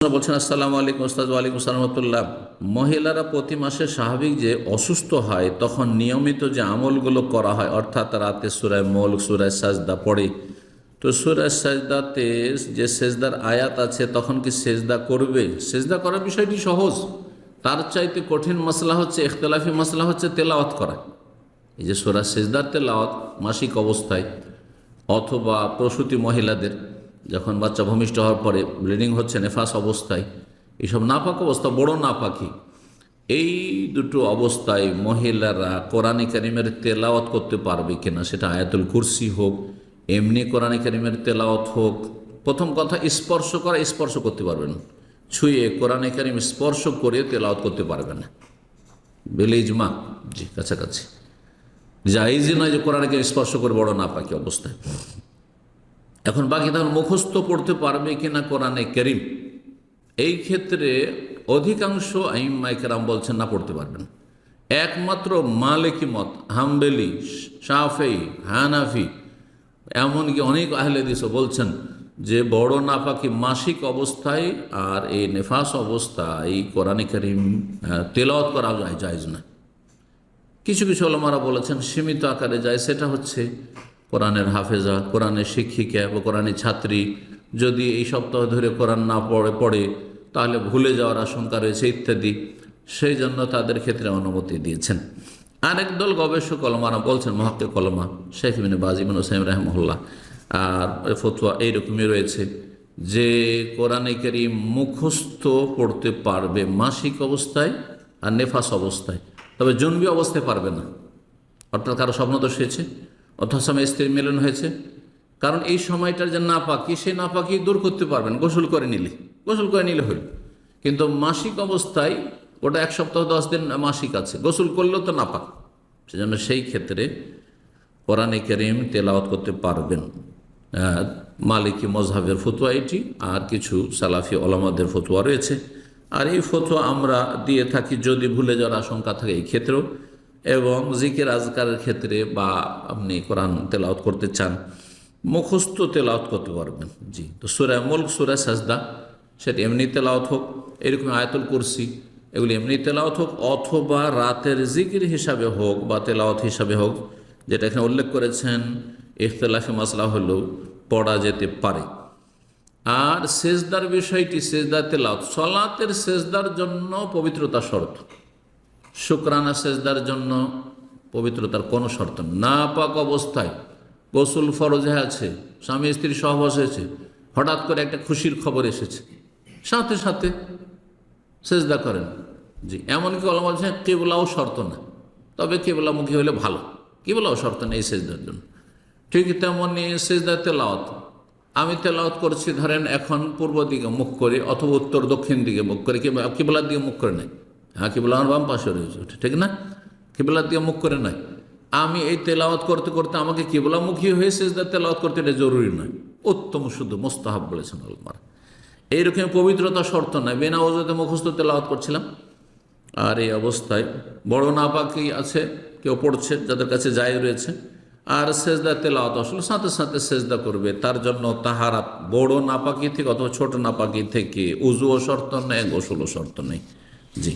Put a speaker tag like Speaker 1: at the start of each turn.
Speaker 1: বলছেন আসসালামু আলাইকুম ওস্তাদ। ওয়ালাইকুম আসসালাম রাহমাতুল্লাহ। মহিলারা প্রতি মাসে স্বাভাবিক যে অসুস্থ হয় তখন নিয়মিত যে আমলগুলো করা হয়, অর্থাৎ রাতে সূরা মুলক, সূরা সাজদা পড়ে, তো সূরা সাজদাতে যে সেজদার আয়াত আছে তখন কি সেজদা করবে? সেজদা করার বিষয়টি সহজ, তার চাইতে কঠিন মাসলা হচ্ছে, ইখতিলাফি মাসলা হচ্ছে তেলাওয়াত করা। এই যে সূরা সেজদার তেলাওয়াত মাসিক অবস্থায় অথবা প্রসূতি মহিলাদের যখন বাচ্চা ভূমিষ্ঠ হওয়ার পরে ব্লিডিং হচ্ছে, নেফাস অবস্থায়, এইসব নাপাক অবস্থা, বড় নাপাকি, এই দুটো অবস্থায় মহিলারা কোরআনে কারিমের তেলাওয়াত করতে পারবে কিনা, সেটা আয়াতুল কুরসি হোক, এমনি কোরআনে কারিমের তেলাওয়াত হোক। প্রথম কথা, স্পর্শ করা, স্পর্শ করতে পারবে না, ছুঁয়ে কোরআনে কারিম স্পর্শ করে তেলাওয়াত করতে পারবে না, বেলে ইজমা, জি কাছাকাছি জায়েজই নয় যে কোরআনকে স্পর্শ করে বড় নাপাকি অবস্থায়। এখন বাকি তখন মুখস্থ পড়তে পারবে কিনা কোরআনে কারীম, এই ক্ষেত্রে অধিকাংশ আইম্মায়ে কেরাম বলছেন না, পড়তে পারবেন। একমাত্র মালিকি মত, হাম্বলি, শাফেঈ, হানাফি, এমনকি অনেক আহলে হাদিসও বলছেন যে বড় নাপাকি মাসিক অবস্থায় আর এই নেফাস অবস্থায় কোরআনে কারীম তেলাওয়াত করা জায়েজ না। কিছু কিছু ওলামারা বলেছেন সীমিত আকারে যায়, সেটা হচ্ছে কোরআনের হাফেজা, কোরআনের শিক্ষিকা বা কোরআনের ছাত্রী যদি এই সপ্তাহ ধরে কোরআন না পড়ে তাহলে ভুলে যাওয়ার আশঙ্কা রয়েছে ইত্যাদি, সেই জন্য তাদের ক্ষেত্রে অনুমতি দিয়েছেন। আরেক দল গবেষক ওলামারা বলছেন, মুহাক্কিক ওলামা শেখ ইবনে বাজ, ইবনে উসাইমিন রাহিমাহুল্লাহ, আর ফতোয়া এইরকমই রয়েছে যে কোরআনে কারীম মুখস্থ পড়তে পারবে মাসিক অবস্থায় আর নেফাস অবস্থায়, তবে জন্মী অবস্থায় পারবে না। অর্থাৎ কারো স্বপ্নদোষ হয়েছে অর্থাৎ সময় স্ত্রীর মিলন হয়েছে, কারণ এই সময়টার যে নাপাকি, সেই নাপাকি দূর করতে পারবেন গোসল করে নিলে হইল। কিন্তু মাসিক অবস্থায় ওটা 1 সপ্তাহ 10 দিন মাসিক আছে, গোসল করলেও তো নাপাক, সেজন্য সেই ক্ষেত্রে কোরআনে কারীম তেলাওয়াত করতে পারবেন। মালিকি মজহাবের ফতোয়া এটি, আর কিছু সালাফি ওলামাদের ফতোয়া রয়েছে। আর এই ফতোয়া আমরা দিয়ে থাকি যদি ভুলে যাওয়ার আশঙ্কা থাকে এই ক্ষেত্রেও, এবং জিকির আজকারের ক্ষেত্রে, বা আপনি কোরআন তেলাওয়াত করতে চান মুখস্থ তেলাওয়াত করতে পারবেন। জি, তো সূরা মুলক, সূরা সাজদা সেটা এমনি তেলাওয়াত হোক, এরকম আয়াতুল কুরসি এগুলি এমনি তেলাওয়াত হোক, অথবা রাতের জিকির হিসাবে হোক বা তেলাওয়াত হিসাবে হোক, যেটা এখানে উল্লেখ করেছেন ইখতিলাফি মাসলা হলেও পড়া যেতে পারে। আর সেজদার বিষয়টি, সেজদা তেলাওয়াত, সালাতের সেজদার জন্য পবিত্রতা শর্ত, শুকরানা সেজদার জন্য পবিত্রতার কোনো শর্ত না। পাক অবস্থায় গোসল ফরজে আছে, স্বামী স্ত্রী সহবাস হয়েছে, হঠাৎ করে একটা খুশির খবর এসেছে, সাথে সাথে সেজদা করেন। জি, এমনকি ওলামা বলছেন কিবলাও শর্ত না, তবে কিবলামুখী হলে ভালো, কিবলাও শর্ত নেই সেজদার জন্য। ঠিক তেমনি সেজদা তেলাওয়াত, আমি তেলাওয়াত করছি ধরেন এখন পূর্ব দিকে মুখ করে অথবা উত্তর দক্ষিণ দিকে মুখ করে, কিবলার দিকে মুখ করে নেয়, হ্যাঁ কিবলা আমার বাম পাশে রয়েছে, ঠিক না, কিবলার দিকে মুখ করে নয়। আমি এই তেলাওয়াত করতে করতে আমাকে কিবলামুখী হয়ে সেজদা তেলাওয়াত করতে, এটা জরুরি নয়, উত্তম, শুধু মোস্তাহাব বলেছেন ওলামারা। এইরকম পবিত্রতা শর্ত নয়, বিনা ওযুতে মুখস্থ তেলাওয়াত করছিলাম, আর এই অবস্থায় বড় নাপাকি আছে, কেউ পড়ছে যাদের কাছে যায় রয়েছে, আর সেজদা তেলাওয়াত আসলে সাথে সাথে সেজদা করবে, তার জন্য তাহারা বড় নাপাকি থেকে অথবা ছোট নাপাকি থেকে উযুও শর্ত নেই, গোসলও শর্ত নেই। জি।